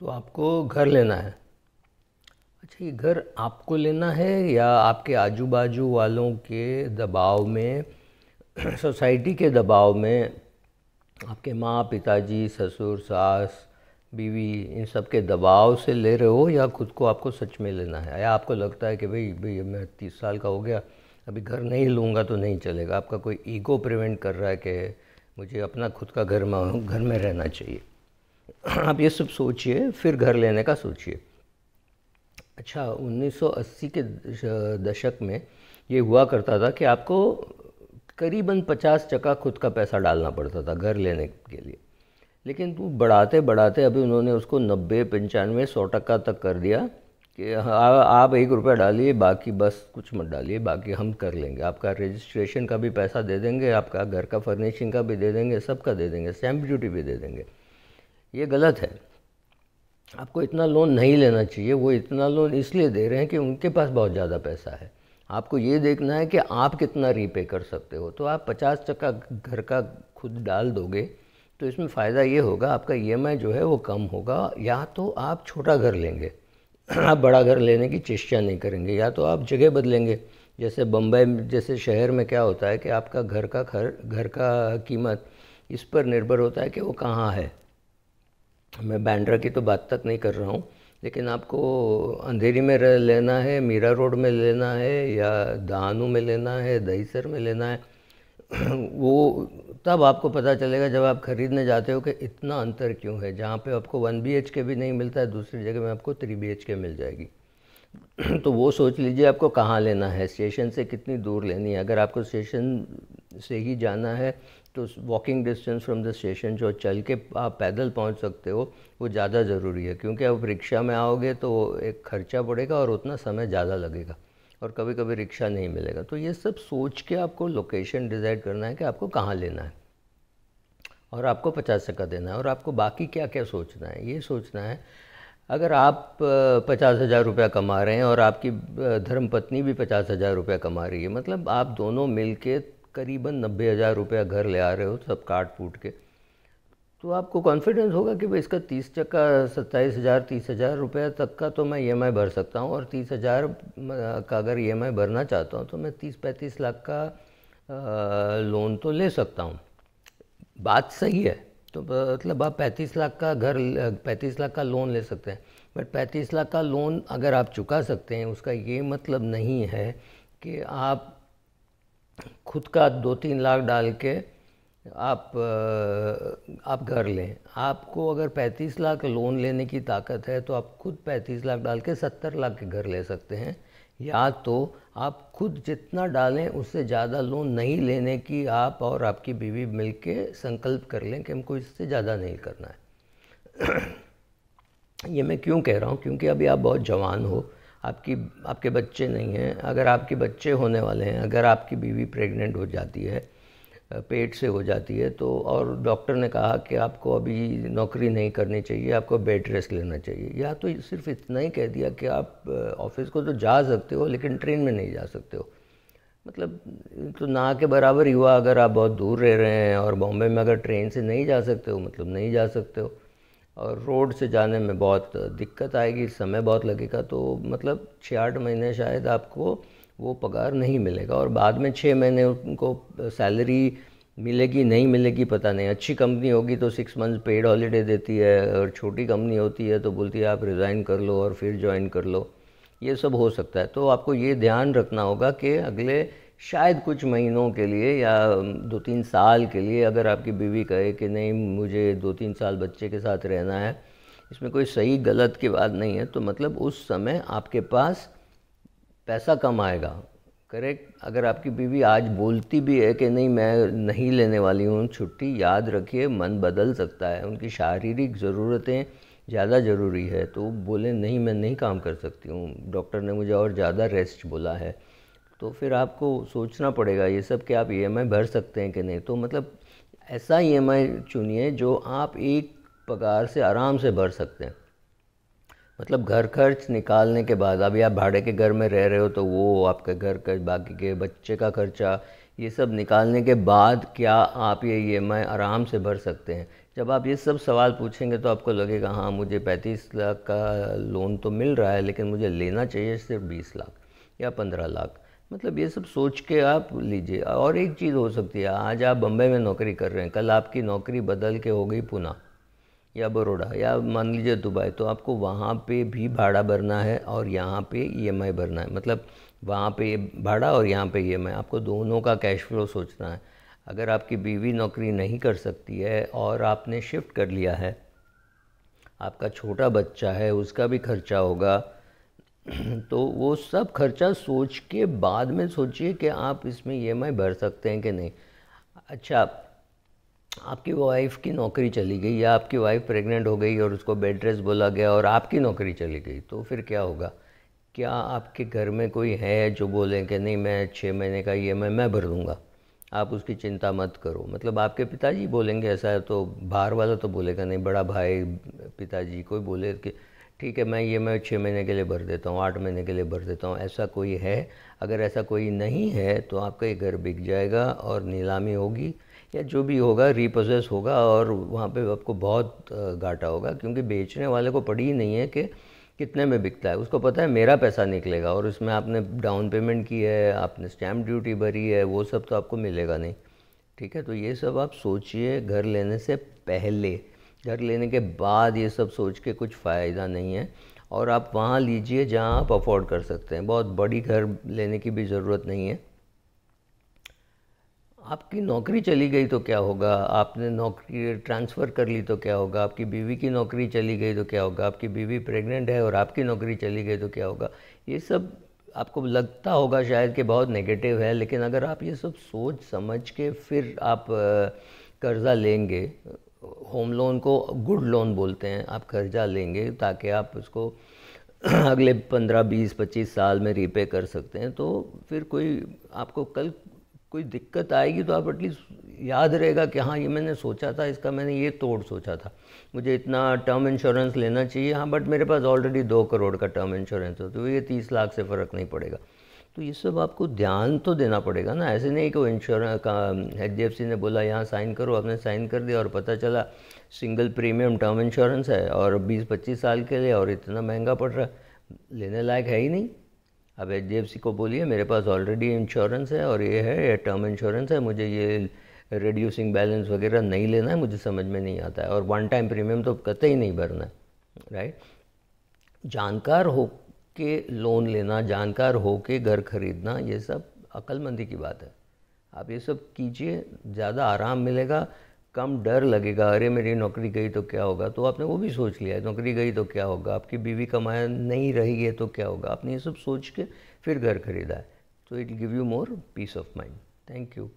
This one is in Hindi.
तो आपको घर लेना है। अच्छा, ये घर आपको लेना है या आपके आजू बाजू वालों के दबाव में, सोसाइटी के दबाव में, आपके माँ पिताजी ससुर सास बीवी इन सब के दबाव से ले रहे हो, या खुद को आपको सच में लेना है? या आपको लगता है कि भाई भाई मैं 30 साल का हो गया, अभी घर नहीं लूँगा तो नहीं चलेगा, आपका कोई ईगो प्रिवेंट कर रहा है कि मुझे अपना खुद का घर में रहना चाहिए? आप ये सब सोचिए, फिर घर लेने का सोचिए। अच्छा, 1980 के दशक में ये हुआ करता था कि आपको करीबन 50% खुद का पैसा डालना पड़ता था घर लेने के लिए। लेकिन वो बढ़ाते बढ़ाते अभी उन्होंने उसको 90 95 100% तक कर दिया कि आप 1 रुपया डालिए, बाकी बस कुछ मत डालिए, बाकी हम कर लेंगे। आपका रजिस्ट्रेशन का भी पैसा दे देंगे, आपका घर का फर्निशिंग का भी दे देंगे, सबका दे देंगे, स्टैम्प ड्यूटी भी दे देंगे। ये गलत है। आपको इतना लोन नहीं लेना चाहिए। वो इतना लोन इसलिए दे रहे हैं कि उनके पास बहुत ज़्यादा पैसा है। आपको ये देखना है कि आप कितना रीपे कर सकते हो। तो आप 50% घर का खुद डाल दोगे तो इसमें फ़ायदा ये होगा, आपका ईएमआई जो है वो कम होगा। या तो आप छोटा घर लेंगे, आप बड़ा घर लेने की चेष्टा नहीं करेंगे, या तो आप जगह बदलेंगे। जैसे बम्बई जैसे शहर में क्या होता है कि आपका घर का कीमत इस पर निर्भर होता है कि वो कहाँ है। मैं बांद्रा की तो बात तक नहीं कर रहा हूँ, लेकिन आपको अंधेरी में लेना है, मीरा रोड में लेना है, या दहानू में लेना है, दहीसर में लेना है, वो तब आपको पता चलेगा जब आप खरीदने जाते हो कि इतना अंतर क्यों है। जहाँ पे आपको 1 BHK भी नहीं मिलता है, दूसरी जगह में आपको 3 BHK मिल जाएगी। तो वो सोच लीजिए आपको कहाँ लेना है, स्टेशन से कितनी दूर लेनी है। अगर आपको स्टेशन से ही जाना है तो walking distance from the station, जो चल के आप पैदल पहुंच सकते हो, वो ज़्यादा ज़रूरी है। क्योंकि आप रिक्शा में आओगे तो एक खर्चा पड़ेगा और उतना समय ज़्यादा लगेगा, और कभी कभी रिक्शा नहीं मिलेगा। तो ये सब सोच के आपको लोकेशन डिसाइड करना है कि आपको कहाँ लेना है, और आपको 50% देना है। और आपको बाकी क्या क्या सोचना है, ये सोचना है अगर आप 50,000 रुपया कमा रहे हैं और आपकी धर्मपत्नी भी 50,000 रुपया कमा रही है, मतलब आप दोनों मिलके करीबन 90,000 रुपया घर ले आ रहे हो, सब काट फूट के, तो आपको कॉन्फिडेंस होगा कि भाई इसका 30%, 27,000 30,000 रुपया तक का तो मैं ईएमआई भर सकता हूँ। और 30,000 का अगर ईएमआई भरना चाहता हूँ तो मैं 30-35 लाख का लोन तो ले सकता हूँ। बात सही है। तो मतलब आप 35 लाख का लोन ले सकते हैं। बट 35 लाख का लोन अगर आप चुका सकते हैं, उसका ये मतलब नहीं है कि आप खुद का 2-3 लाख डाल के आप घर लें। आपको अगर 35 लाख लोन लेने की ताकत है तो आप खुद 35 लाख डाल के 70 लाख के घर ले सकते हैं। या तो आप खुद जितना डालें उससे ज़्यादा लोन नहीं लेने की आप और आपकी बीवी मिलके संकल्प कर लें कि हमको इससे ज़्यादा नहीं करना है। ये मैं क्यों कह रहा हूँ, क्योंकि अभी आप बहुत जवान हो, आपके बच्चे नहीं हैं। अगर आपके बच्चे होने वाले हैं, अगर आपकी बीवी प्रेग्नेंट हो जाती है, पेट से हो जाती है, तो और डॉक्टर ने कहा कि आपको अभी नौकरी नहीं करनी चाहिए, आपको बेड रेस्ट लेना चाहिए, या तो सिर्फ इतना ही कह दिया कि आप ऑफिस को तो जा सकते हो लेकिन ट्रेन में नहीं जा सकते हो, मतलब तो ना के बराबर ही हुआ। अगर आप बहुत दूर रह रहे हैं और बॉम्बे में अगर ट्रेन से नहीं जा सकते हो, मतलब नहीं जा सकते हो, और रोड से जाने में बहुत दिक्कत आएगी, समय बहुत लगेगा, तो मतलब 6-8 महीने शायद आपको वो पगार नहीं मिलेगा। और बाद में 6 महीने उनको सैलरी मिलेगी नहीं मिलेगी पता नहीं। अच्छी कंपनी होगी तो 6 मंथ पेड हॉलीडे देती है, और छोटी कंपनी होती है तो बोलती है आप रिज़ाइन कर लो और फिर ज्वाइन कर लो। ये सब हो सकता है। तो आपको ये ध्यान रखना होगा कि अगले शायद कुछ महीनों के लिए या 2-3 साल के लिए, अगर आपकी बीवी कहे कि नहीं मुझे 2-3 साल बच्चे के साथ रहना है, इसमें कोई सही गलत की बात नहीं है, तो मतलब उस समय आपके पास पैसा कम आएगा। करेक्ट। अगर आपकी बीवी आज बोलती भी है कि नहीं मैं नहीं लेने वाली हूँ छुट्टी, याद रखिए मन बदल सकता है। उनकी शारीरिक ज़रूरतें ज़्यादा ज़रूरी है, तो बोले नहीं मैं नहीं काम कर सकती हूँ, डॉक्टर ने मुझे और ज़्यादा रेस्ट बोला है, तो फिर आपको सोचना पड़ेगा ये सब कि आप ईएमआई भर सकते हैं कि नहीं। तो मतलब ऐसा ईएमआई चुनिए जो आप एक पगार से आराम से भर सकते हैं। मतलब घर खर्च निकालने के बाद, अभी आप भाड़े के घर में रह रहे हो तो वो आपके घर का बाकी के बच्चे का खर्चा, ये सब निकालने के बाद क्या आप ये ईएमआई आराम से भर सकते हैं। जब आप ये सब सवाल पूछेंगे तो आपको लगेगा हाँ मुझे 35 लाख का लोन तो मिल रहा है, लेकिन मुझे लेना चाहिए सिर्फ 20 लाख या 15 लाख। मतलब ये सब सोच के आप लीजिए। और एक चीज़ हो सकती है, आज आप बम्बई में नौकरी कर रहे हैं, कल आपकी नौकरी बदल के हो गई पुणे या बड़ौदा या मान लीजिए दुबई, तो आपको वहाँ पे भी भाड़ा भरना है और यहाँ पे ईएमआई भरना है। मतलब वहाँ पे भाड़ा और यहाँ पे ईएमआई, आपको दोनों का कैश फ्लो सोचना है। अगर आपकी बीवी नौकरी नहीं कर सकती है और आपने शिफ्ट कर लिया है, आपका छोटा बच्चा है, उसका भी खर्चा होगा, तो वो सब खर्चा सोच के बाद में सोचिए कि आप इसमें ईएमआई भर सकते हैं कि नहीं। अच्छा, आपकी वाइफ की नौकरी चली गई या आपकी वाइफ प्रेग्नेंट हो गई और उसको बेड रेस्ट बोला गया और आपकी नौकरी चली गई, तो फिर क्या होगा? क्या आपके घर में कोई है जो बोले कि नहीं मैं 6 महीने का ईएमआई मैं भर दूँगा, आप उसकी चिंता मत करो? मतलब आपके पिताजी बोलेंगे ऐसा है, तो बाहर वाला तो बोलेगा नहीं, बड़ा भाई पिताजी कोई बोले कि ठीक है मैं ईएमआई 6 महीने के लिए भर देता हूँ, 8 महीने के लिए भर देता हूँ, ऐसा कोई है? अगर ऐसा कोई नहीं है तो आपका ये घर बिक जाएगा और नीलामी होगी या जो भी होगा रीपोसेस होगा, और वहाँ पे आपको बहुत घाटा होगा, क्योंकि बेचने वाले को पड़ी ही नहीं है कि कितने में बिकता है। उसको पता है मेरा पैसा निकलेगा, और उसमें आपने डाउन पेमेंट की है, आपने स्टैम्प ड्यूटी भरी है, वो सब तो आपको मिलेगा नहीं। ठीक है, तो ये सब आप सोचिए घर लेने से पहले। घर लेने के बाद ये सब सोच के कुछ फ़ायदा नहीं है। और आप वहाँ लीजिए जहाँ आप अफोर्ड कर सकते हैं, बहुत बड़ी घर लेने की भी ज़रूरत नहीं है। आपकी नौकरी चली गई तो क्या होगा? आपने नौकरी ट्रांसफ़र कर ली तो क्या होगा? आपकी बीवी की नौकरी चली गई तो क्या होगा? आपकी बीवी प्रेग्नेंट है और आपकी नौकरी चली गई तो क्या होगा? ये सब आपको लगता होगा शायद कि बहुत नेगेटिव है, लेकिन अगर आप ये सब सोच समझ के फिर आप कर्ज़ा लेंगे, होम लोन को गुड लोन बोलते हैं, आप कर्ज़ा लेंगे ताकि आप उसको अगले 15 20 25 साल में रीपे कर सकते हैं, तो फिर कोई आपको कल कोई दिक्कत आएगी तो आप एटलीस्ट याद रहेगा कि हाँ ये मैंने सोचा था, इसका मैंने ये तोड़ सोचा था, मुझे इतना टर्म इंश्योरेंस लेना चाहिए, हाँ बट मेरे पास ऑलरेडी 2 करोड़ का टर्म इंश्योरेंस है, तो ये 30 लाख से फ़र्क नहीं पड़ेगा। तो ये सब आपको ध्यान तो देना पड़ेगा ना। ऐसे नहीं कि इंश्योरेंस का HDFC ने बोला यहाँ साइन करो, आपने साइन कर दिया और पता चला सिंगल प्रीमियम टर्म इंश्योरेंस है और 20 25 साल के लिए और इतना महंगा पड़ रहा है, लेने लायक है ही नहीं। अब HDFC को बोलिए मेरे पास ऑलरेडी इंश्योरेंस है और ये है, ये टर्म इंश्योरेंस है, मुझे ये रिड्यूसिंग बैलेंस वगैरह नहीं लेना है, मुझे समझ में नहीं आता है, और वन टाइम प्रीमियम तो कतई नहीं भरना है, राइट। जानकार हो के लोन लेना, जानकार हो के घर खरीदना, ये सब अक्लमंदी की बात है। आप ये सब कीजिए, ज़्यादा आराम मिलेगा, कम डर लगेगा, अरे मेरी नौकरी गई तो क्या होगा, तो आपने वो भी सोच लिया है, नौकरी गई तो क्या होगा, आपकी बीवी कमाया नहीं रही है तो क्या होगा, आपने ये सब सोच के फिर घर खरीदा है, तो it give you more peace of mind. Thank you.